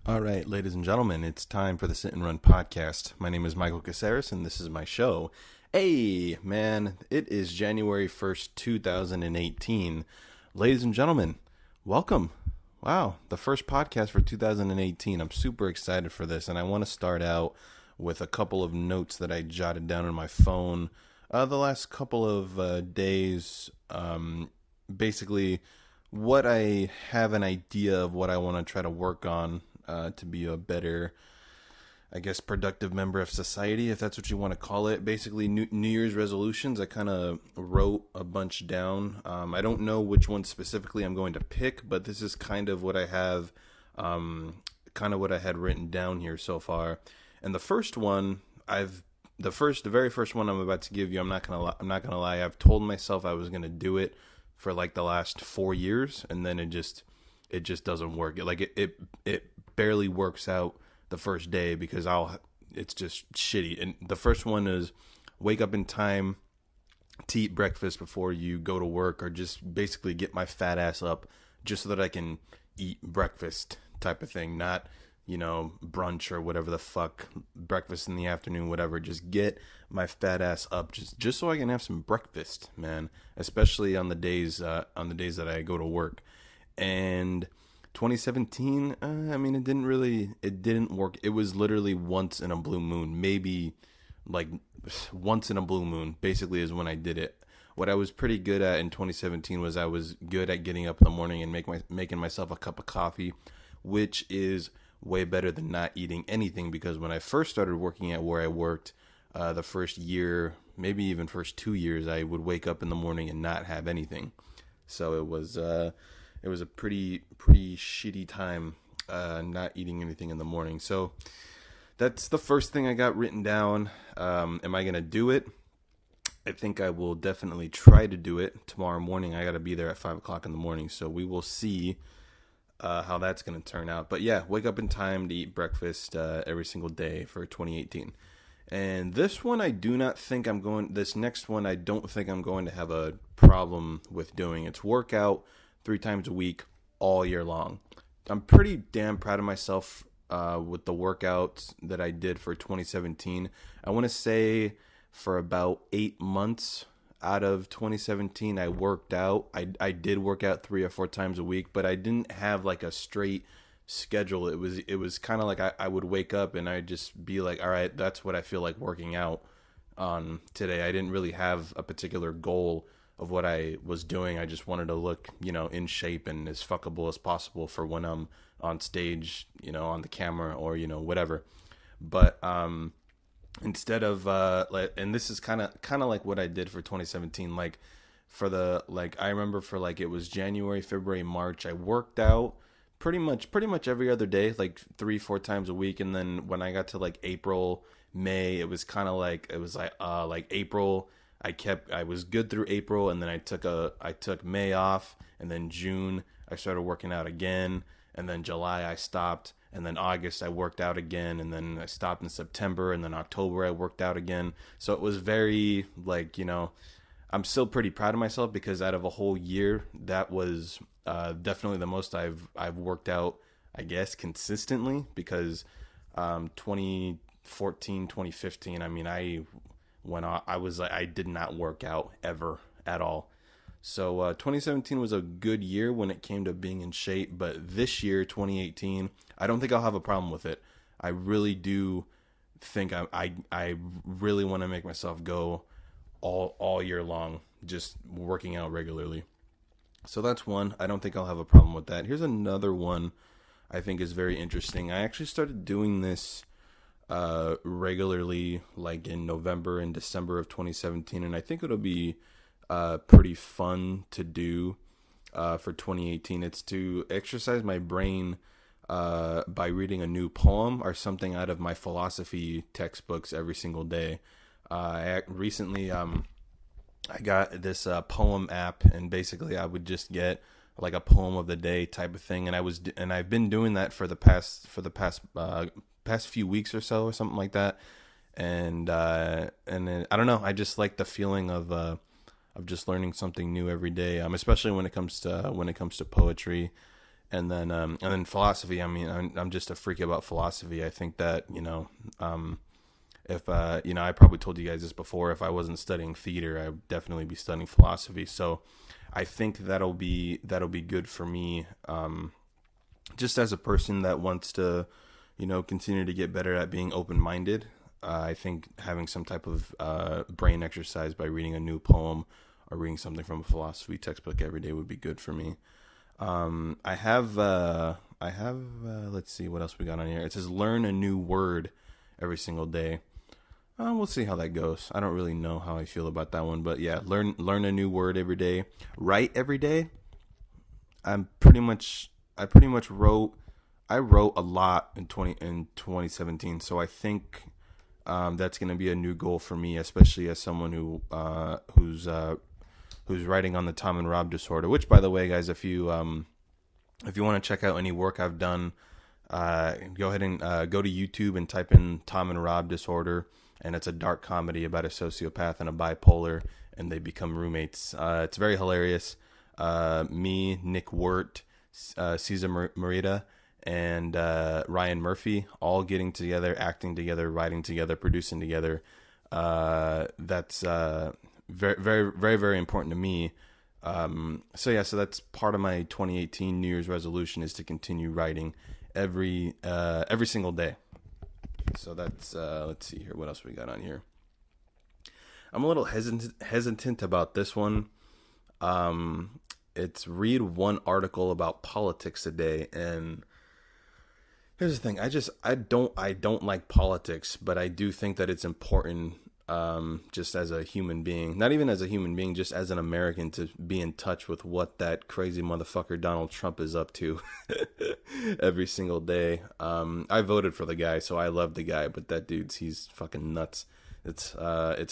All right, ladies and gentlemen, it's time for the Sit and Run podcast. My name is Michael Caceres, and this is my show. Hey, man, it is January 1st, 2018. Ladies and gentlemen, welcome. Wow, the first podcast for 2018. I'm super excited for this, and I want to start out with a couple of notes that I jotted down on my phone the last couple of days. Basically, what I have an idea of what I want to try to work on to be a better, I guess, productive member of society, if that's what you want to call it. Basically, New Year's resolutions. I kind of wrote a bunch down. I don't know which one specifically I'm going to pick, but this is kind of what I have, kind of what I had written down here so far. And the first one, the very first one I'm about to give you, I'm not gonna lie. I've told myself I was gonna do it for like the last 4 years, and then it just doesn't work. It barely works out the first day because it's just shitty. And the first one is wake up in time to eat breakfast before you go to work, or just basically get my fat ass up just so that I can eat breakfast type of thing. Not, brunch or whatever the fuck, breakfast in the afternoon, whatever. Just get my fat ass up just so I can have some breakfast, man, especially on the days that I go to work. And 2017, it didn't work. It was literally once in a blue moon, maybe like once in a blue moon, basically, is when I did it. What I was pretty good at in 2017 was I was good at getting up in the morning and making myself a cup of coffee, which is way better than not eating anything, because when I first started working at where I worked, the first year, maybe even first 2 years, I would wake up in the morning and not have anything. So it was a pretty shitty time, not eating anything in the morning. So that's the first thing I got written down. Am I gonna do it? I think I will definitely try to do it tomorrow morning. I got to be there at 5 o'clock in the morning, so we will see how that's going to turn out. But yeah, wake up in time to eat breakfast every single day for 2018. And this one, this next one, I don't think I'm going to have a problem with doing. It's workout 3 times a week all year long. I'm pretty damn proud of myself with the workouts that I did for 2017. I want to say for about 8 months out of 2017, I worked out. I did work out 3 or 4 times a week, but I didn't have like a straight schedule. It was kind of like I would wake up and I'd just be like, all right, that's what I feel like working out on today. I didn't really have a particular goal of what I was doing. I just wanted to look, in shape and as fuckable as possible for when I'm on stage, on the camera or, whatever. But instead of and this is kind of like what I did for 2017, I remember for it was January, February, March, I worked out pretty much every other day, like 3-4 times a week. And then when I got to like April, May, it was kind of like April, I was good through April, and then I took May off, and then June I started working out again, and then July I stopped, and then August I worked out again, and then I stopped in September, and then October I worked out again. So it was very I'm still pretty proud of myself, because out of a whole year, that was definitely the most I've worked out, I guess, consistently, because 2014, 2015, I did not work out ever at all. So 2017 was a good year when it came to being in shape, but this year, 2018, I don't think I'll have a problem with it. I really do think I really want to make myself go all year long, just working out regularly. So that's one. I don't think I'll have a problem with that. Here's another one I think is very interesting. I actually started doing this regularly, like in November and December of 2017, and I think it'll be pretty fun to do for 2018. It's to exercise my brain by reading a new poem or something out of my philosophy textbooks every single day. Recently, I got this poem app, and basically I would just get like a poem of the day type of thing, and I've been doing that for the past few weeks or so, or something like that. And then, I don't know, I just like the feeling of just learning something new every day, especially when it comes to poetry. And then philosophy. I mean, I'm just a freak about philosophy. I think that, if I probably told you guys this before. If I wasn't studying theater, I would definitely be studying philosophy. So I think that'll be good for me. Just as a person that wants to, continue to get better at being open minded. I think having some type of brain exercise by reading a new poem or reading something from a philosophy textbook every day would be good for me. Let's see what else we got on here. It says learn a new word every single day. We'll see how that goes. I don't really know how I feel about that one, but yeah, learn a new word every day. Write every day. I pretty much I wrote a lot in 2017, so I think that's going to be a new goal for me, especially as someone who's writing on the Tom and Rob disorder. Which, by the way, guys, if you want to check out any work I've done, go ahead and go to YouTube and type in Tom and Rob disorder, and it's a dark comedy about a sociopath and a bipolar, and they become roommates. It's very hilarious. Me, Nick Wirt, Cesar Morita, and Ryan Murphy all getting together, acting together, writing together, producing together. That's very, very, very, very important to me. So that's part of my 2018 New Year's resolution, is to continue writing every single day. So that's let's see here, what else we got on here. I'm a little hesitant about this one. It's read one article about politics a day, and here's the thing. I don't like politics, but I do think that it's important, just as a human being, not even as a human being, just as an American, to be in touch with what that crazy motherfucker Donald Trump is up to every single day. I voted for the guy, so I love the guy, but he's fucking nuts. It's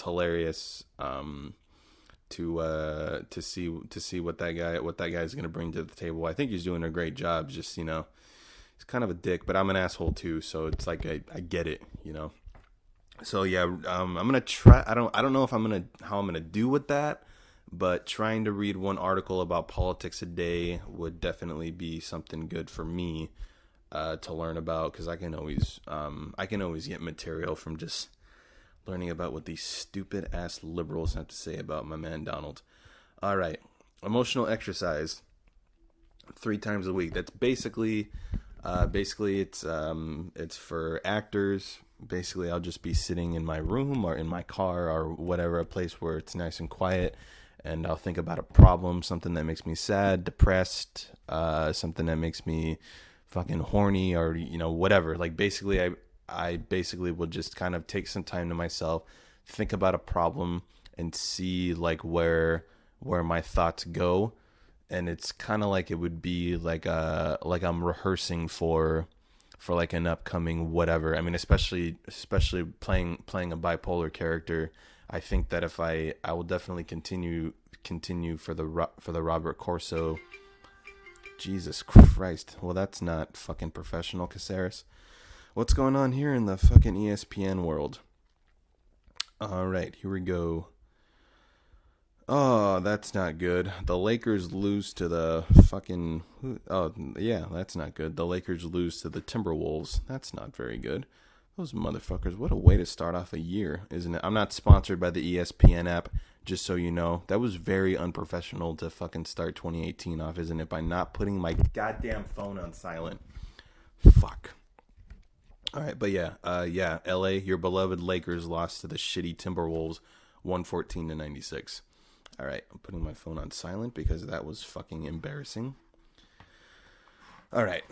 hilarious, to see what that guy is going to bring to the table. I think he's doing a great job. Just, he's kind of a dick, but I'm an asshole too. So it's like, I get it, So yeah, I'm gonna try. I don't know if how I'm gonna do with that, but trying to read one article about politics a day would definitely be something good for me to learn about, because I can always get material from just learning about what these stupid ass liberals have to say about my man Donald. All right, emotional exercise 3 times a week. That's basically it's for actors. Basically, I'll just be sitting in my room or in my car or whatever, a place where it's nice and quiet, and I'll think about a problem, something that makes me sad, depressed, something that makes me fucking horny, or whatever. Like, basically, I basically will just kind of take some time to myself, think about a problem, and see like where my thoughts go. And it's kind of like it would be like I'm rehearsing for like an upcoming whatever. I mean, especially playing a bipolar character. I think that if I will definitely continue for the Robert Corso. Jesus Christ. Well, that's not fucking professional, Caceres. What's going on here in the fucking ESPN world? All right, here we go. Oh, that's not good. The Lakers lose to the fucking... Oh, yeah, that's not good. The Lakers lose to the Timberwolves. That's not very good. Those motherfuckers, what a way to start off a year, isn't it? I'm not sponsored by the ESPN app, just so you know. That was very unprofessional to fucking start 2018 off, isn't it? By not putting my goddamn phone on silent. Fuck. All right, but yeah, LA, your beloved Lakers lost to the shitty Timberwolves 114-96. All right, I'm putting my phone on silent because that was fucking embarrassing. All right,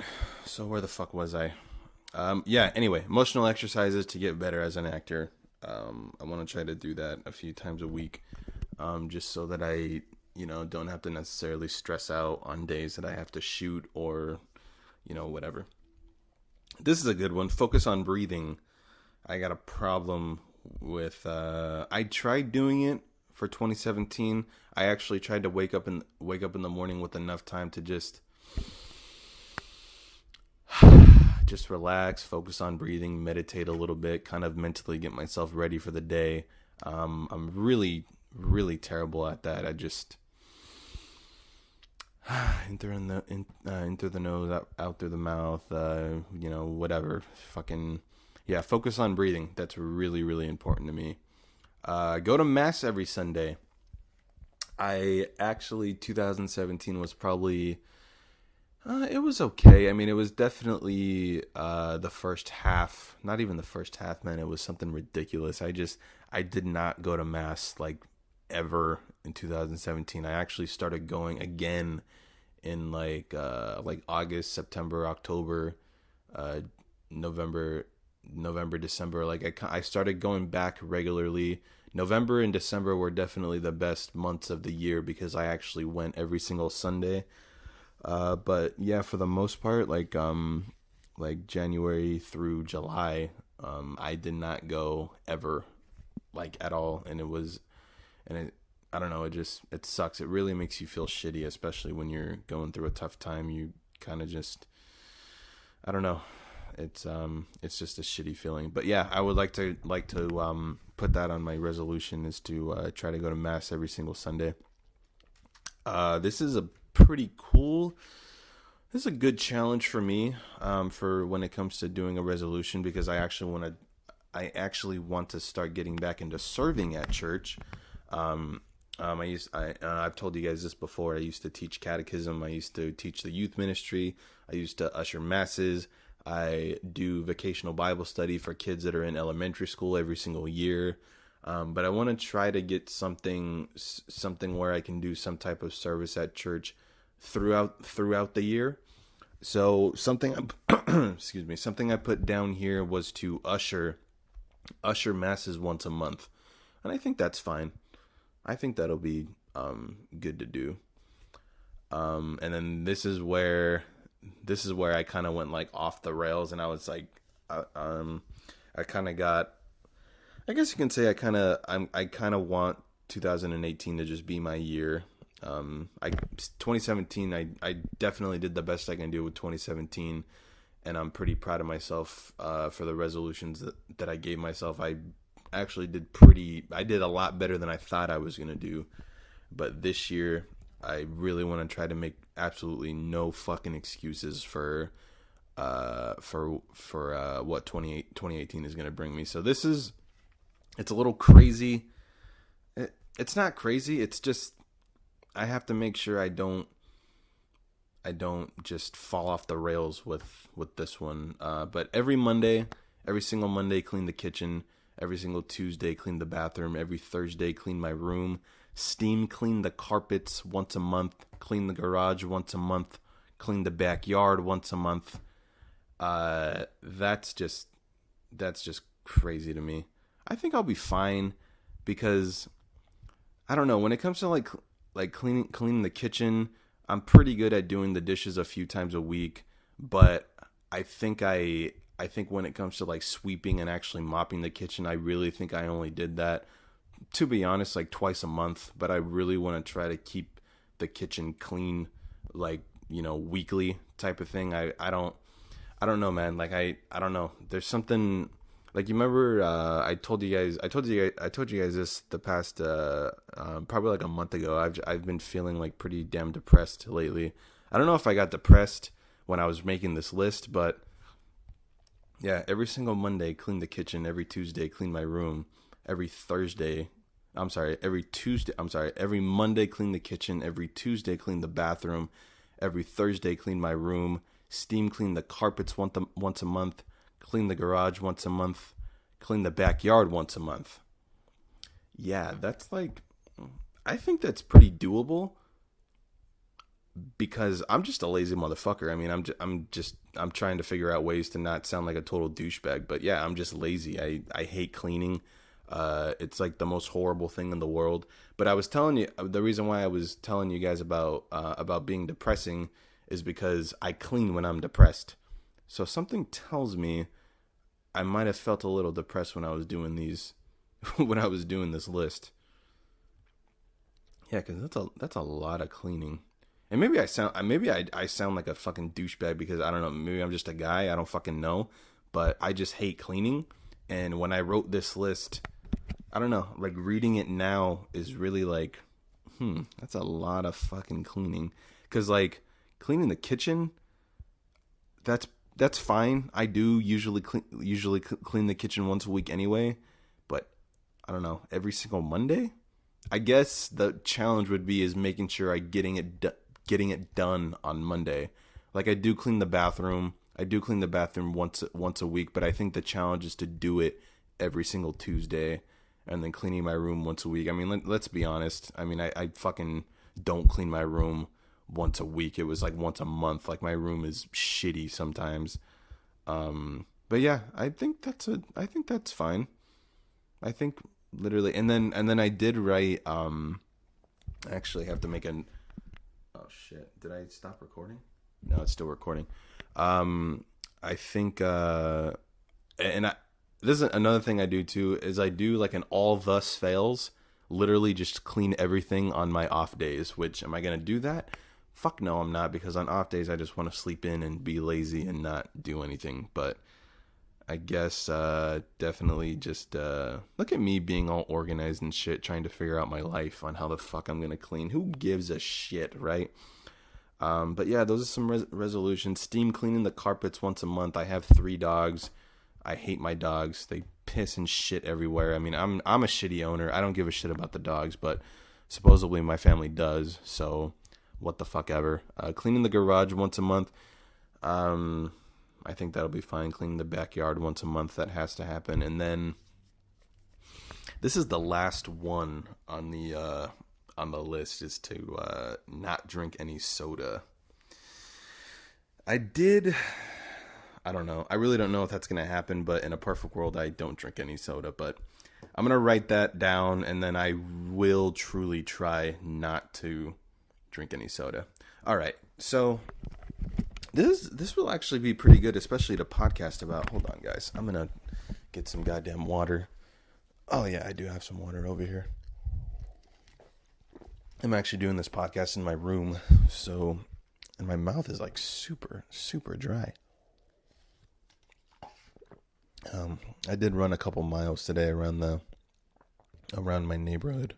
so where the fuck was I? Anyway, emotional exercises to get better as an actor. I want to try to do that a few times a week, just so that I, don't have to necessarily stress out on days that I have to shoot or, whatever. This is a good one. Focus on breathing. I got a problem with, I tried doing it for 2017. I actually tried to wake up in the morning with enough time to just relax, focus on breathing, meditate a little bit, kind of mentally get myself ready for the day. I'm really, really terrible at that. in through the nose, out through the mouth. Whatever. Fucking yeah. Focus on breathing. That's really really important to me. Go to mass every Sunday. I actually 2017 was probably it was okay. I mean, it was definitely the first half. Not even the first half, man. It was something ridiculous. I did not go to mass like ever in 2017. I actually started going again in like August, September, October, uh, November, December. Like I started going back regularly. November and December were definitely the best months of the year because I actually went every single Sunday. But yeah, for the most part, like January through July, I did not go ever, like at all, and it, I don't know, it sucks. It really makes you feel shitty, especially when you're going through a tough time. You kind of just, I don't know, it's just a shitty feeling. But yeah, I would like to put that on my resolution is to try to go to mass every single Sunday. This is a pretty cool. This is a good challenge for me, for when it comes to doing a resolution because I actually want to start getting back into serving at church. I've told you guys this before. I used to teach catechism. I used to teach the youth ministry. I used to usher masses. I do vocational Bible study for kids that are in elementary school every single year. But I want to try to get something where I can do some type of service at church throughout the year. So excuse me, something I put down here was to usher masses once a month, and I think that's fine. I think that'll be good to do. And then this is where I kind of went like off the rails, and I was like, I kind of got. I guess you can say I kind of want 2018 to just be my year. 2017, I definitely did the best I can do with 2017, and I'm pretty proud of myself for the resolutions that I gave myself. I actually I did a lot better than I thought I was gonna do. But this year, I really want to try to make absolutely no fucking excuses for what 2018 is gonna bring me. So it's a little crazy. It's not crazy. It's just I have to make sure I don't just fall off the rails with this one. But every single Monday, clean the kitchen. Every single Tuesday, clean the bathroom. Every Thursday, clean my room. Steam clean the carpets once a month. Clean the garage once a month. Clean the backyard once a month. That's just crazy to me. I think I'll be fine because I don't know, when it comes to like cleaning the kitchen, I'm pretty good at doing the dishes a few times a week, but I think when it comes to like sweeping and actually mopping the kitchen, I really think I only did that, to be honest, like twice a month, but I really want to try to keep the kitchen clean, like, weekly type of thing. I don't know, man. Like I don't know. There's something like, you remember I told you guys this the past probably like a month ago. I've been feeling like pretty damn depressed lately. I don't know if I got depressed when I was making this list, but yeah, every single Monday clean the kitchen, every Tuesday clean my room, every Monday clean the kitchen, every Tuesday clean the bathroom, every Thursday clean my room, steam clean the carpets once a month, clean the garage once a month, clean the backyard once a month. Yeah, I think that's pretty doable because I'm just a lazy motherfucker. I mean, I'm trying to figure out ways to not sound like a total douchebag, but yeah, I'm just lazy. I hate cleaning. It's like the most horrible thing in the world. But I was telling you, the reason why I was telling you guys about being depressing is because I clean when I'm depressed. So something tells me I might have felt a little depressed when I was doing when I was doing this list. Yeah, because that's a lot of cleaning. And maybe I sound like a fucking douchebag because I don't know, maybe I'm just a guy, I don't fucking know, but I just hate cleaning. And when I wrote this list, I don't know, like reading it now is really like, that's a lot of fucking cleaning. because like cleaning the kitchen, that's that's fine. I do usually clean the kitchen once a week anyway, but I don't know, every single Monday. I guess the challenge would be is making sure I getting it done on Monday. Like I do clean the bathroom. I do clean the bathroom once a week, but I think the challenge is to do it every single Tuesday, and then cleaning my room once a week. I mean, let's be honest. I mean, I fucking don't clean my room once a week. It was like once a month. Like my room is shitty sometimes. But yeah, I think that's fine. I think literally, and then I did write. I actually have to make an. Oh shit! Did I stop recording? No, it's still recording. I think, and I, this is another thing I do too, is I do like an all thus fails, literally just clean everything on my off days, which am I going to do that? Fuck no, I'm not, because on off days, I just want to sleep in and be lazy and not do anything. But I guess, definitely just, look at me being all organized and shit, trying to figure out my life on how the fuck I'm going to clean. Who gives a shit, right? But yeah, those are some resolutions. Steam cleaning the carpets once a month. I have 3 dogs. I hate my dogs. They piss and shit everywhere. I mean, I'm a shitty owner. I don't give a shit about the dogs, but supposedly my family does. So what the fuck ever. Cleaning the garage once a month. I think that'll be fine. Cleaning the backyard once a month. That has to happen. And then this is the last one on the list, is to not drink any soda. I don't know. I really don't know if that's going to happen, but in a perfect world, I don't drink any soda. But I'm going to write that down, and then I will truly try not to drink any soda. All right. So this will actually be pretty good, especially to podcast about. Hold on, guys. I'm going to get some goddamn water. Oh, yeah, I do have some water over here. I'm actually doing this podcast in my room, and my mouth is like super, super dry. I did run a couple miles today around my neighborhood,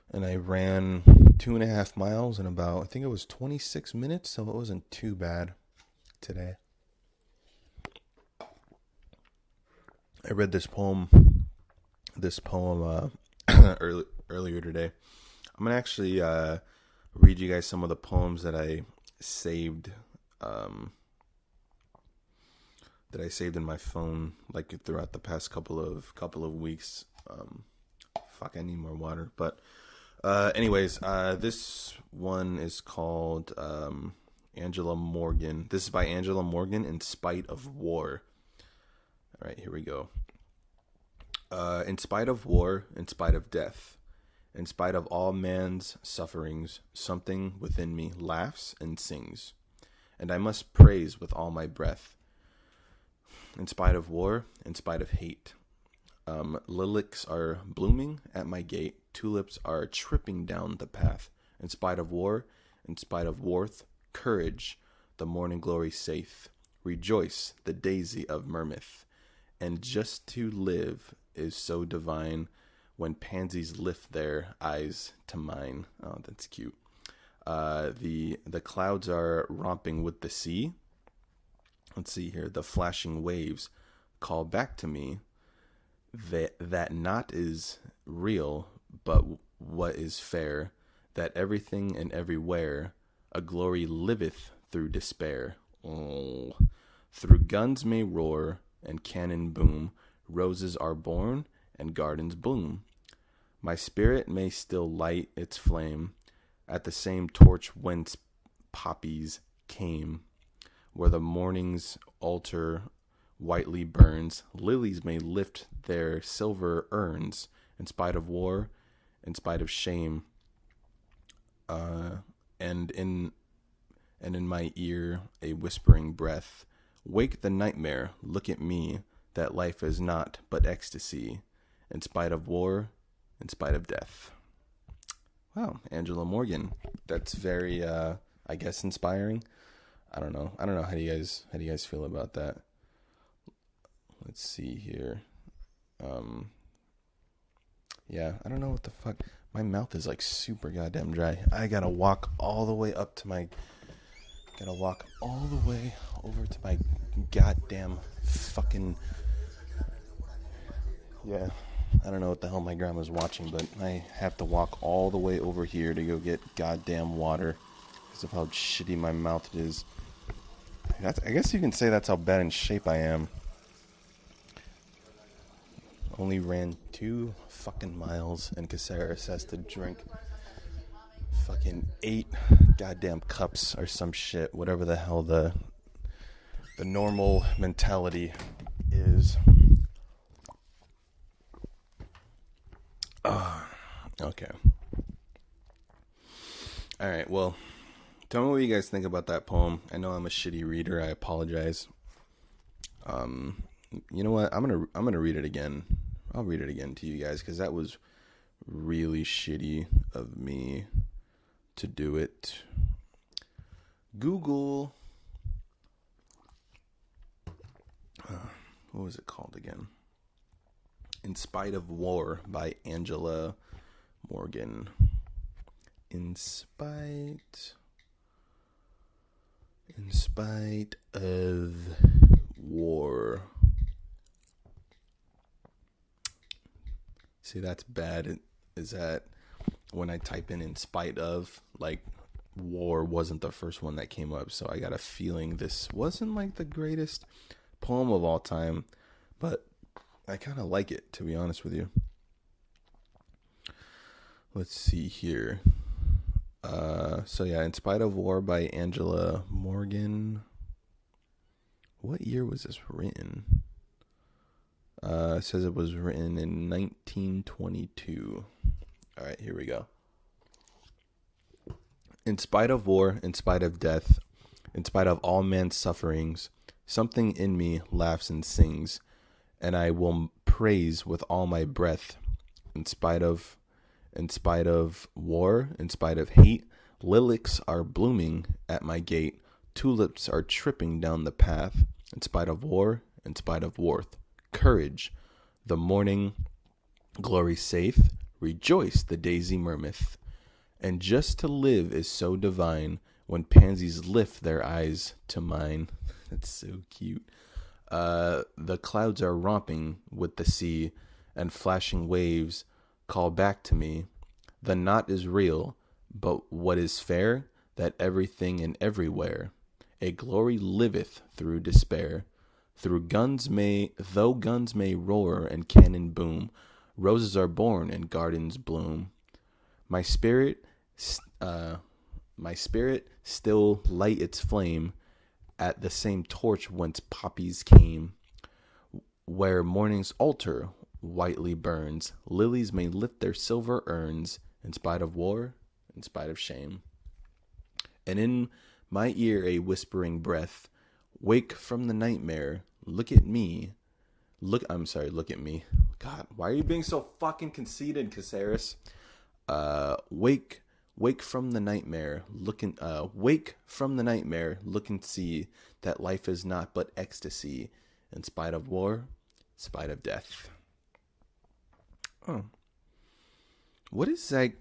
and I ran 2.5 miles in about, I think it was 26 minutes, so it wasn't too bad today. I read this poem earlier today. I'm going to actually read you guys some of the poems that I saved in my phone, like throughout the past couple of weeks. I need more water. But anyways, this one is called Angela Morgan. This is by Angela Morgan, In Spite of War. All right, here we go. In spite of war, in spite of death, in spite of all man's sufferings, something within me laughs and sings, and I must praise with all my breath. In spite of war, in spite of hate, lilacs are blooming at my gate, tulips are tripping down the path. In spite of war, in spite of warmth, courage, the morning glory saith, rejoice, the daisy of Mermith, and just to live is so divine, when pansies lift their eyes to mine. Oh, that's cute. The clouds are romping with the sea. Let's see here. The flashing waves call back to me that not is real, but what is fair, that everything and everywhere a glory liveth through despair. Oh. Through guns may roar and cannon boom, roses are born and gardens bloom. My spirit may still light its flame at the same torch whence poppies came, where the morning's altar whitely burns. Lilies may lift their silver urns, in spite of war, in spite of shame. And in my ear a whispering breath, wake the nightmare, look at me, that life is not but ecstasy, in spite of war, in spite of death. Wow, Angela Morgan. That's very, I guess, inspiring. I don't know. How do you guys feel about that? Let's see here. Yeah, I don't know what the fuck. My mouth is like super goddamn dry. I gotta walk all the way up to my. Gotta walk all the way over to my goddamn fucking. Yeah, I don't know what the hell my grandma's watching, but I have to walk all the way over here to go get goddamn water because of how shitty my mouth is. I guess you can say that's how bad in shape I am. Only ran 2 fucking miles, and Caceres has to drink fucking 8 goddamn cups or some shit, whatever the hell the normal mentality is. Okay. Alright, well, tell me what you guys think about that poem. I know I'm a shitty reader, I apologize. You know what? I'm gonna read it again. I'll read it again to you guys because that was really shitty of me to do it. Google. What was it called again? In Spite of War by Angela Morgan. In spite of war. See, that's bad. Is that when I type in spite of, like, war wasn't the first one that came up, so I got a feeling this wasn't like the greatest poem of all time, but I kind of like it, to be honest with you. Let's see here. So yeah, In Spite of War by Angela Morgan. What year was this written? It says it was written in 1922. All right, here we go. In spite of war, in spite of death, in spite of all man's sufferings, something in me laughs and sings, and I will praise with all my breath. In spite of war, in spite of hate, lilacs are blooming at my gate, tulips are tripping down the path. In spite of war, in spite of worth, courage, the morning glory saith, rejoice, the daisy murmureth. And just to live is so divine when pansies lift their eyes to mine. That's so cute. The clouds are romping with the sea, and flashing waves call back to me. The knot is real, but what is fair? That everything and everywhere a glory liveth through despair. Though guns may roar and cannon boom, roses are born and gardens bloom. My spirit still light its flame at the same torch whence poppies came. Where morning's altar whitely burns, lilies may lift their silver urns, in spite of war, in spite of shame. And in my ear a whispering breath, wake from the nightmare, look at me. Look at me. God, why are you being so fucking conceited, Caceres? Wake from the nightmare, look and see that life is not but ecstasy, in spite of war, in spite of death. Oh. What is like,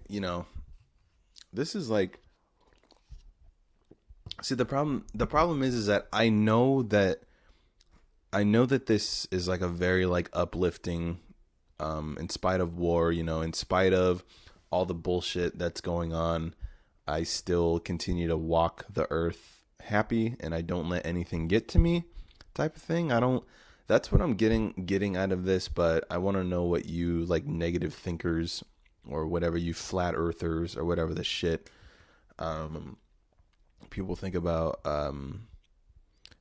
this is like, see, the problem is that I know that this is like a very like uplifting, in spite of war, in spite of all the bullshit that's going on, I still continue to walk the earth happy, and I don't let anything get to me, type of thing. That's what I'm getting out of this, but I want to know what you like negative thinkers or whatever, you flat earthers or whatever the shit people think about.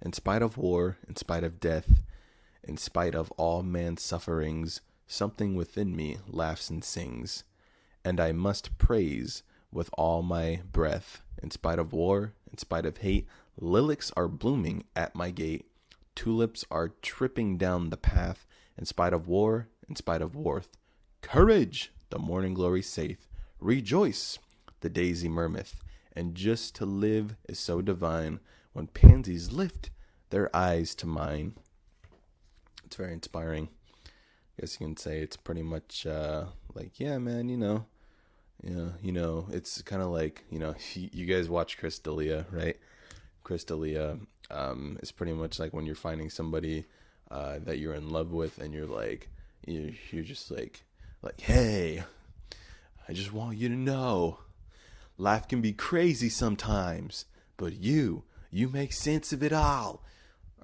In spite of war, in spite of death, in spite of all man's sufferings, something within me laughs and sings, and I must praise with all my breath. In spite of war, in spite of hate, lilacs are blooming at my gate, tulips are tripping down the path. In spite of war, in spite of worth, courage, the morning glory saith, rejoice, the daisy murmureth. And just to live is so divine when pansies lift their eyes to mine. It's very inspiring. I guess you can say it's pretty much like, yeah, man, it's kind of like, you guys watch Chris D'Elia, right? Chris D'Elia is pretty much like when you're finding somebody that you're in love with, and you're like, you're just like, hey, I just want you to know, life can be crazy sometimes, but you make sense of it all,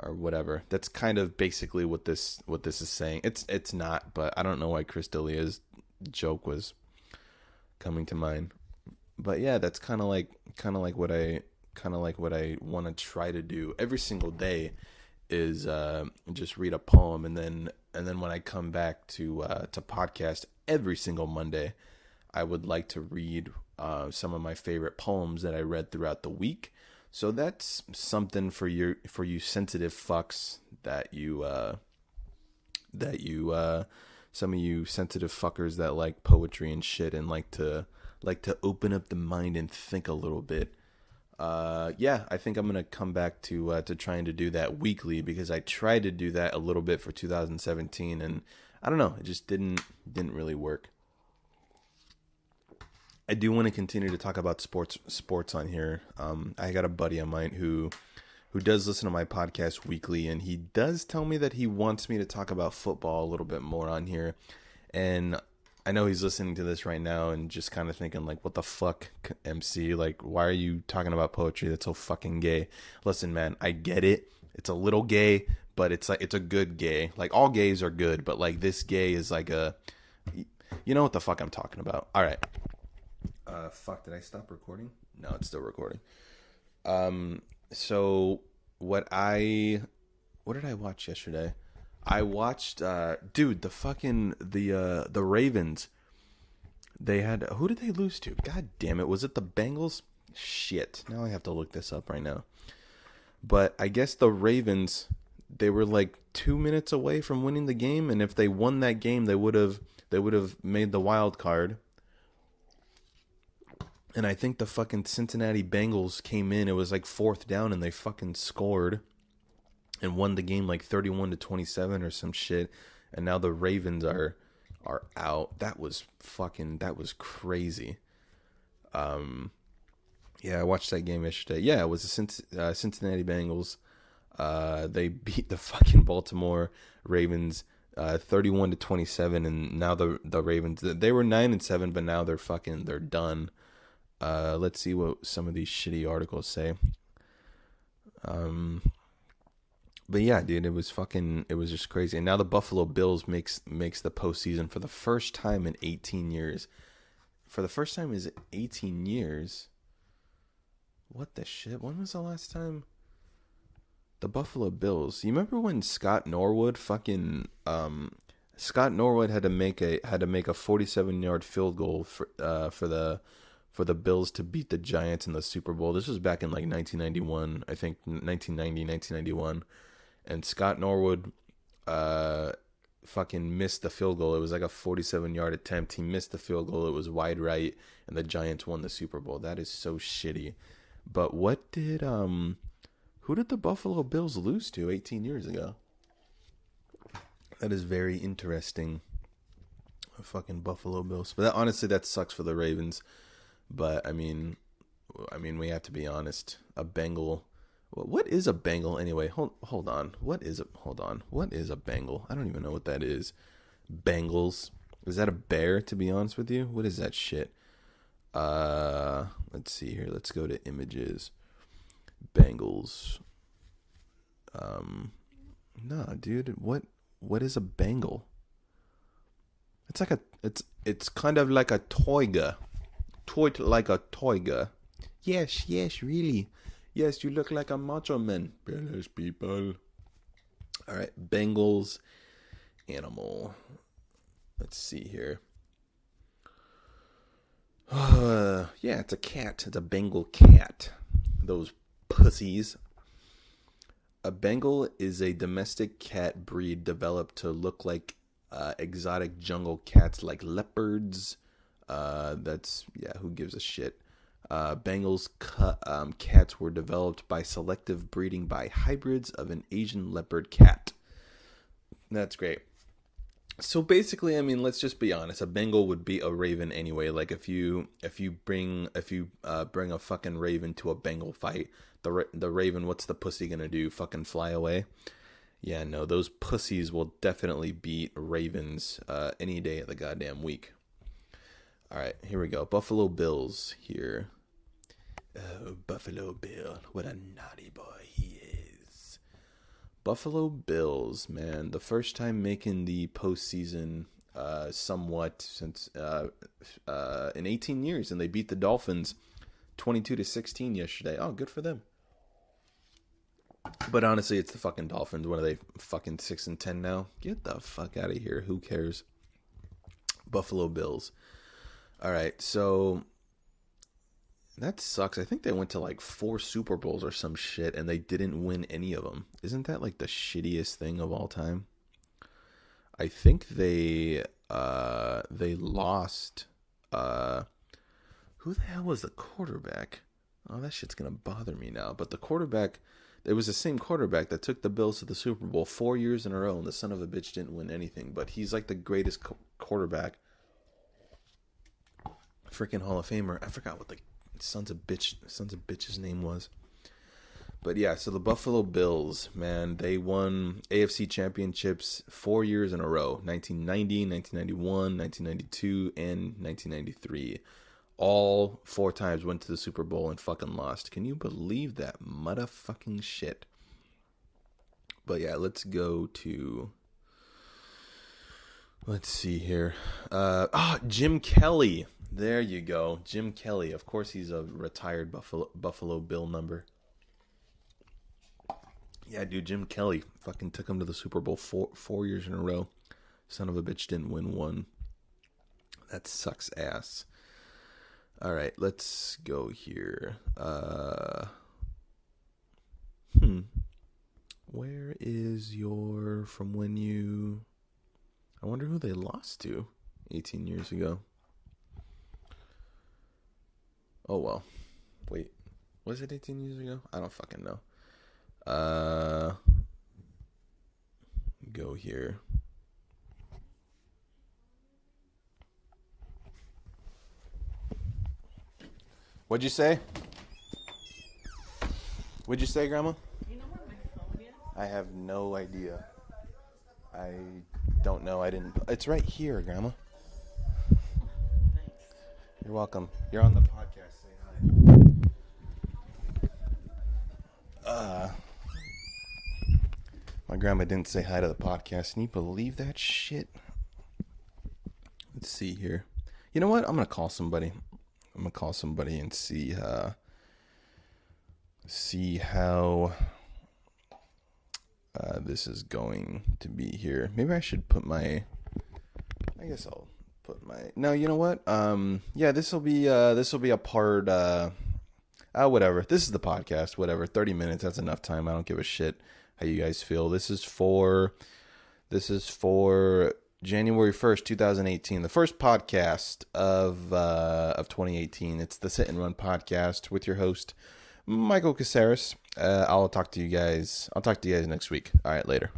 or whatever. That's kind of basically what this is saying. It's not, but I don't know why Chris D'Elia's joke was coming to mind. But yeah, that's kind of like what I want to try to do every single day is just read a poem, and then when I come back to podcast every single Monday, I would like to read some of my favorite poems that I read throughout the week. So that's something for you sensitive fucks that you some of you sensitive fuckers that like poetry and shit, and like to open up the mind and think a little bit. Yeah, I think I'm gonna come back to trying to do that weekly, because I tried to do that a little bit for 2017, and I don't know, it just didn't really work. I do want to continue to talk about sports on here. I got a buddy of mine who does listen to my podcast weekly, and he does tell me that he wants me to talk about football a little bit more on here. And I know he's listening to this right now and just kind of thinking like, what the fuck, MC? Like, why are you talking about poetry? That's so fucking gay. Listen, man, I get it. It's a little gay, but it's like, it's a good gay. Like, all gays are good, but like this gay is like you know what the fuck I'm talking about. All right. Fuck, did I stop recording? No, it's still recording. So what did I watch yesterday? I watched, dude, the Ravens. They had, who did they lose to? God damn it. Was it the Bengals? Shit. Now I have to look this up right now. But I guess the Ravens, they were like 2 minutes away from winning the game. And if they won that game, they would have made the wild card. And I think the fucking Cincinnati Bengals came in. It was like 4th down, and they fucking scored and won the game like 31-27 or some shit. And now the Ravens are out. That was crazy. Yeah, I watched that game yesterday. Yeah, it was the Cincinnati Bengals. They beat the fucking Baltimore Ravens 31-27, and now the Ravens, they were 9-7, but now they're done. Let's see what some of these shitty articles say. But yeah, dude, it was just crazy. And now the Buffalo Bills makes the postseason for the first time in 18 years. For the first time in 18 years. What the shit? When was the last time the Buffalo Bills? You remember when Scott Norwood had to make a 47-yard field goal for the Bills to beat the Giants in the Super Bowl. This was back in like 1991, I think 1991. And Scott Norwood fucking missed the field goal. It was like a 47-yard attempt. He missed the field goal. It was wide right, and the Giants won the Super Bowl. That is so shitty. But who did the Buffalo Bills lose to 18 years ago? That is very interesting. Fucking Buffalo Bills. But honestly, that sucks for the Ravens. But I mean, we have to be honest. A Bengal. What is a Bengal anyway? Hold on. What is a Bengal? I don't even know what that is. Bengals. Is that a bear? To be honest with you, what is that shit? Let's see here. Let's go to images. Bengals. No, dude. What is a Bengal? It's kind of like a toiga. Like a toiga. Yes, really. Yes, you look like a macho man. British people. All right, Bengals animal. Let's see here. Yeah, it's a cat. It's a Bengal cat. Those pussies. A Bengal is a domestic cat breed developed to look like exotic jungle cats like leopards. Who gives a shit? Bengals cats were developed by selective breeding by hybrids of an Asian leopard cat. That's great. So basically, I mean, let's just be honest. A Bengal would beat a Raven anyway. Like if you bring a fucking Raven to a Bengal fight, the Raven, what's the pussy gonna do? Fucking fly away? Yeah, no, those pussies will definitely beat Ravens any day of the goddamn week. All right, here we go. Buffalo Bills here. Oh, Buffalo Bill, what a naughty boy he is. Buffalo Bills, man, the first time making the postseason, somewhat since in 18 years, and they beat the Dolphins 22-16 yesterday. Oh, good for them. But honestly, it's the fucking Dolphins. What are they? Fucking 6-10 now? Get the fuck out of here. Who cares? Buffalo Bills. All right, so that sucks. I think they went to like 4 Super Bowls or some shit, and they didn't win any of them. Isn't that like the shittiest thing of all time? I think they lost. Who the hell was the quarterback? Oh, that shit's gonna bother me now. But the quarterback, it was the same quarterback that took the Bills to the Super Bowl 4 years in a row, and the son of a bitch didn't win anything. But he's like the greatest quarterback, freaking Hall of Famer. I forgot what the sons of bitch's name was. But yeah, so the Buffalo Bills, man, they won AFC championships 4 years in a row. 1990, 1991, 1992, and 1993. All 4 times went to the Super Bowl and fucking lost. Can you believe that motherfucking shit? But yeah, let's go to... Let's see here. Jim Kelly. There you go. Jim Kelly. Of course, he's a retired Buffalo Bill number. Yeah, dude, Jim Kelly fucking took him to the Super Bowl 4 years in a row. Son of a bitch didn't win one. That sucks ass. All right, let's go here. Where is your from when you... I wonder who they lost to 18 years ago. Oh, well. Wait, was it 18 years ago? I don't fucking know. Go here. What'd you say? What'd you say, Grandma? You know where my phone is? I have no idea. I don't know. I didn't. It's right here, Grandma. Thanks. You're welcome. You're on the podcast. Say hi. My grandma didn't say hi to the podcast. Can you believe that shit? Let's see here. You know what? I'm gonna call somebody. And see how this is going to be here. Maybe I should put my... I guess I'll put my... No, you know what? Yeah, this will be a part... whatever. This is the podcast. Whatever. 30 minutes. That's enough time. I don't give a shit how you guys feel. This is for January 1st, 2018. The first podcast of 2018. It's the Sit and Run podcast with your host, Michael Caceres. I'll talk to you guys next week. All right, later.